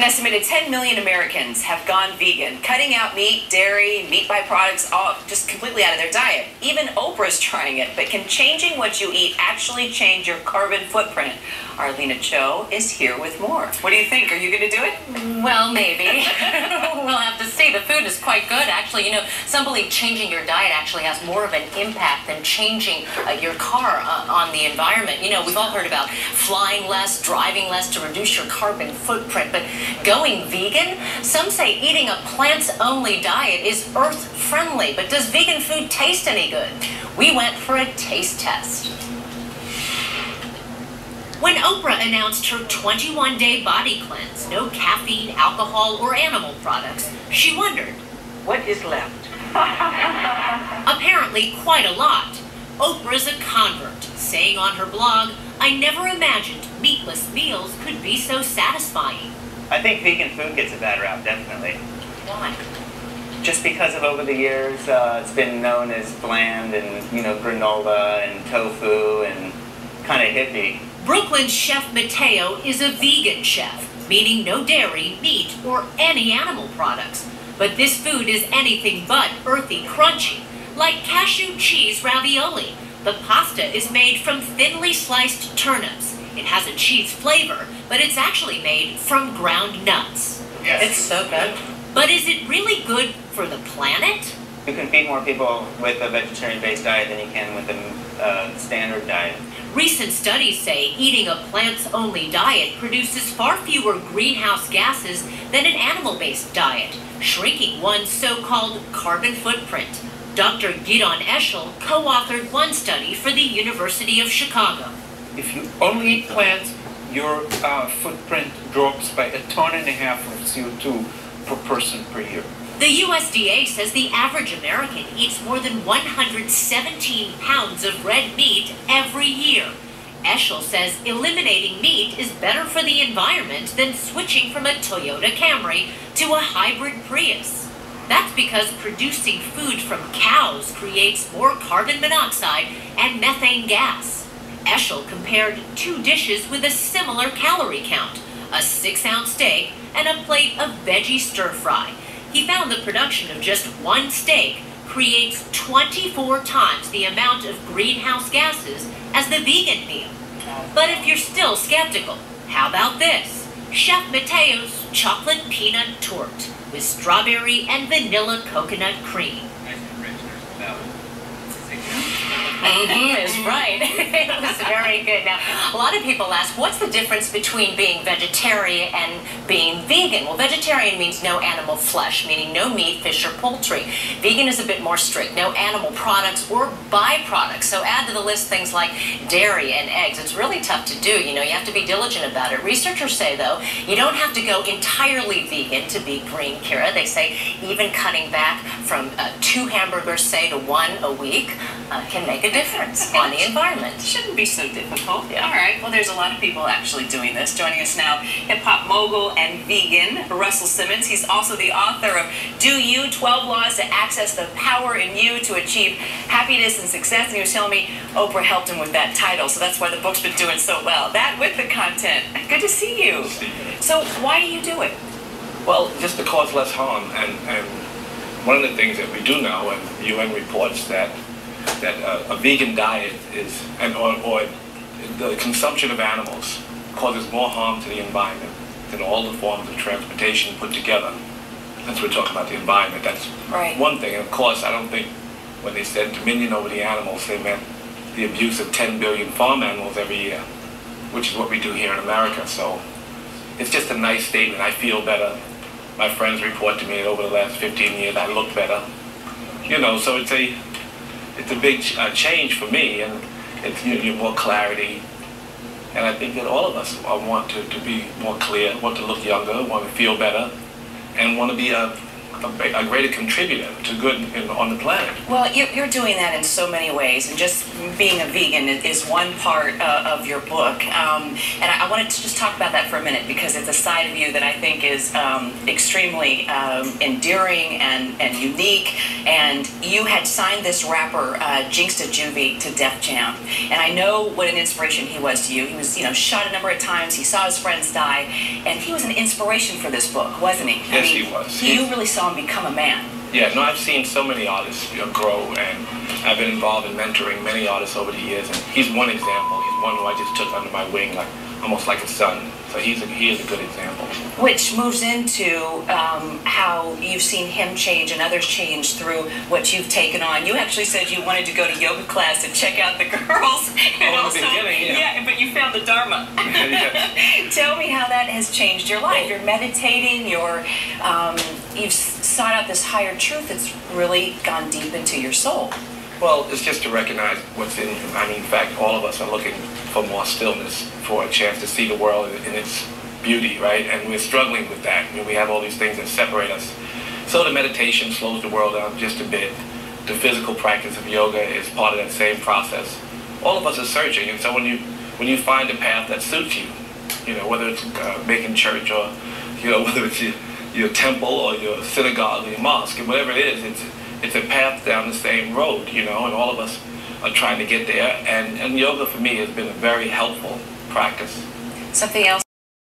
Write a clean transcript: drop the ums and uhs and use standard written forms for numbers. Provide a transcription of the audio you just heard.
An estimated 10 million Americans have gone vegan, cutting out meat, dairy, meat byproducts, all just completely out of their diet. Even Oprah's trying it, but can changing what you eat actually change your carbon footprint? Arlena Cho is here with more. What do you think? Are you going to do it? Well, maybe. We'll have to see. The food is quite good, actually. You know, some believe changing your diet actually has more of an impact than changing your car on the environment. You know, we've all heard about flying less, driving less to reduce your carbon footprint, but going vegan? Some say eating a plants-only diet is earth-friendly, but does vegan food taste any good? We went for a taste test. When Oprah announced her 21-day body cleanse, no caffeine, alcohol, or animal products, she wondered, what is left? Apparently quite a lot. Oprah's a convert, saying on her blog, I never imagined meatless meals could be so satisfying. I think vegan food gets a bad rap, definitely. Why? Just because of over the years, it's been known as bland and, you know, granola and tofu and kind of hippie. Brooklyn's chef Mateo is a vegan chef, meaning no dairy, meat, or any animal products. But this food is anything but earthy crunchy, like cashew cheese ravioli. The pasta is made from thinly sliced turnips. It has a cheese flavor, but it's actually made from ground nuts. Yes. It's so good. But is it really good for the planet? You can feed more people with a vegetarian-based diet than you can with a standard diet. Recent studies say eating a plants-only diet produces far fewer greenhouse gases than an animal-based diet, shrinking one's so-called carbon footprint. Dr. Gidon Eshel co-authored one study for the University of Chicago. If you only eat plants, your footprint drops by 1.5 tons of CO2 per person per year. The USDA says the average American eats more than 117 pounds of red meat every year. Eshel says eliminating meat is better for the environment than switching from a Toyota Camry to a hybrid Prius. That's because producing food from cows creates more carbon monoxide and methane gas. Eshel compared two dishes with a similar calorie count, a 6-ounce steak and a plate of veggie stir-fry. He found the production of just one steak creates 24 times the amount of greenhouse gases as the vegan meal. But if you're still skeptical, how about this? Chef Mateo's chocolate peanut torte with strawberry and vanilla coconut cream. Is right. It was very good. Now, a lot of people ask, what's the difference between being vegetarian and being vegan? Well, vegetarian means no animal flesh, meaning no meat, fish, or poultry. Vegan is a bit more strict, no animal products or byproducts. So add to the list things like dairy and eggs. It's really tough to do. You know, you have to be diligent about it. Researchers say, though, you don't have to go entirely vegan to be green, Kira. They say even cutting back from 2 hamburgers, say, to 1 a week can make a difference on the environment. Shouldn't be so difficult. Yeah. All right. Well, there's a lot of people actually doing this. Joining us now, hip-hop mogul and vegan, Russell Simmons. He's also the author of Do You? 12 Laws to Access the Power in You to Achieve Happiness and Success. And he was telling me Oprah helped him with that title, so that's why the book's been doing so well. That with the content. Good to see you. So why do you do it? Well, just to cause less harm. And one of the things that we do know, and the UN reports that a vegan diet is, or the consumption of animals causes more harm to the environment than all the forms of transportation put together. That's what we're talking about, the environment. That's right. One thing. And of course, I don't think when they said dominion over the animals, they meant the abuse of 10 billion farm animals every year, which is what we do here in America. So it's just a nice statement. I feel better. My friends report to me that over the last 15 years, I look better. You know, so it's a big change for me, and it's you more clarity. And I think that all of us want to be more clear, want to look younger, want to feel better, and want to be a greater contributor to good on the planet. Well, you're doing that in so many ways, and just being a vegan is one part of your book. And I wanted to just talk about that for a minute because it's a side of you that I think is extremely endearing and unique. And you had signed this rapper, Jinxta Juvie, to Def Jam. And I know what an inspiration he was to you. He was, shot a number of times. He saw his friends die. And he was an inspiration for this book, wasn't he? Yes, he was. You really saw him become a man. Yeah, no, I've seen so many artists grow, and I've been involved in mentoring many artists over the years, and he's one example. He's one who I just took under my wing, almost like a son. So he is a good example. Which moves into how you've seen him change and others change through what you've taken on. You actually said you wanted to go to yoga class and check out the girls. And also, in the beginning, yeah, but you found the Dharma. Tell me how that has changed your life. You're meditating, you've sought out this higher truth that's really gone deep into your soul. Well, it's just to recognize what's in him. I mean, in fact, all of us are looking for more stillness, for a chance to see the world in its beauty, right? And we're struggling with that. I mean, we have all these things that separate us. So the meditation slows the world down just a bit. The physical practice of yoga is part of that same process. All of us are searching, and so when you find a path that suits you, whether it's making church or, whether it's your temple or your synagogue or your mosque, and whatever it is, it's a path down the same road, and all of us are trying to get there. And yoga for me has been a very helpful practice. Something else